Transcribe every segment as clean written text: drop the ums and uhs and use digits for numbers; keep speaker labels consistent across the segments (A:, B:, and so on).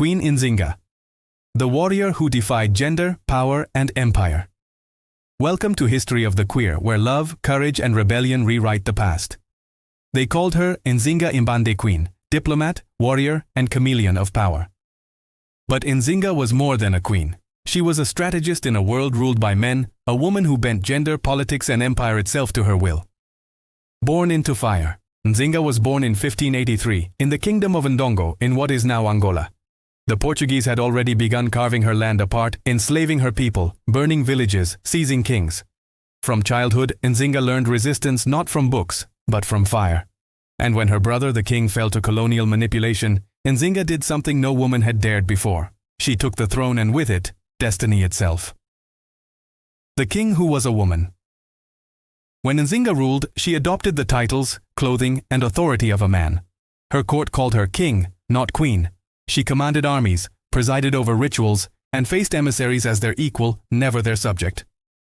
A: Queen Nzinga, the warrior who defied gender, power, and empire. Welcome to History of the Queer, where love, courage, and rebellion rewrite the past. They called her Nzinga of Ndongo, queen, diplomat, warrior, and chameleon of power. But Nzinga was more than a queen. She was a strategist in a world ruled by men, a woman who bent gender, politics, and empire itself to her will. Born into fire, Nzinga was born in 1583 in the kingdom of Ndongo in what is now Angola. The Portuguese had already begun carving her land apart, enslaving her people, burning villages, seizing kings. From childhood, Nzinga learned resistance not from books, but from fire. And when her brother the king fell to colonial manipulation, Nzinga did something no woman had dared before. She took the throne and with it, destiny itself. The king who was a woman. When Nzinga ruled, she adopted the titles, clothing, and authority of a man. Her court called her king, not queen. She commanded armies, presided over rituals, and faced emissaries as their equal, never their subject.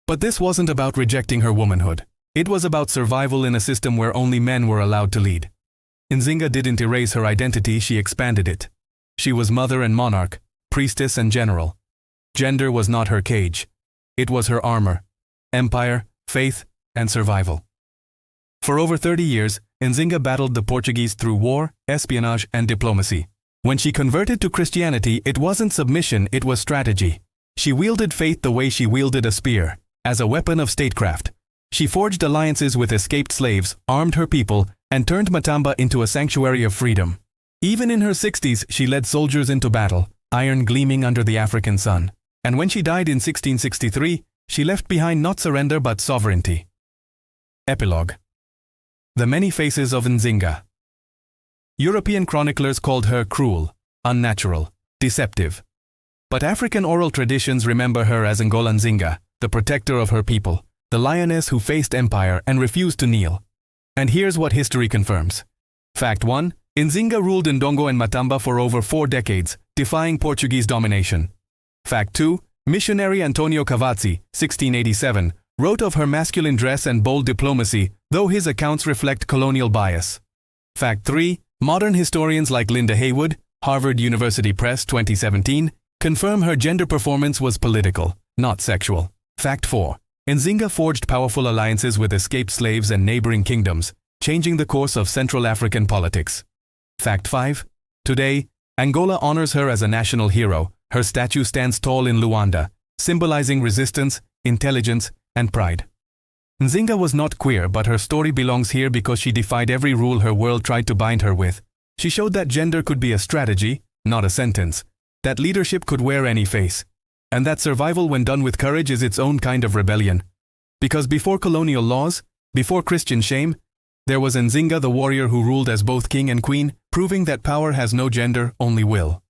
A: But this wasn't about rejecting her womanhood. It was about survival in a system where only men were allowed to lead. Nzinga didn't erase her identity, she expanded it. She was mother and monarch, priestess and general. Gender was not her cage. It was her armor. Empire, faith, and survival. For over 30 years, Nzinga battled the Portuguese through war, espionage, and diplomacy. When she converted to Christianity, it wasn't submission, it was strategy. She wielded faith the way she wielded a spear, as a weapon of statecraft. She forged alliances with escaped slaves, armed her people, and turned Matamba into a sanctuary of freedom. Even in her 60s, she led soldiers into battle, iron gleaming under the African sun. And when she died in 1663, she left behind not surrender but sovereignty. Epilogue. The many faces of Nzinga. European chroniclers called her cruel, unnatural, deceptive. But African oral traditions remember her as Ngola Nzinga, the protector of her people, the lioness who faced empire and refused to kneel. And here's what history confirms. Fact 1. Nzinga ruled Ndongo and Matamba for over 4 decades, defying Portuguese domination. Fact 2. Missionary Antonio Cavazzi, 1687, wrote of her masculine dress and bold diplomacy, though his accounts reflect colonial bias. Fact 3. Modern historians like Linda Haywood, Harvard University Press 2017, confirm her gender performance was political, not sexual. Fact 4. Nzinga forged powerful alliances with escaped slaves and neighboring kingdoms, changing the course of Central African politics. Fact 5. Today, Angola honors her as a national hero. Her statue stands tall in Luanda, symbolizing resistance, intelligence, and pride. Nzinga was not queer, but her story belongs here because she defied every rule her world tried to bind her with. She showed that gender could be a strategy, not a sentence, that leadership could wear any face, and that survival when done with courage is its own kind of rebellion. Because before colonial laws, before Christian shame, there was Nzinga the warrior who ruled as both king and queen, proving that power has no gender, only will.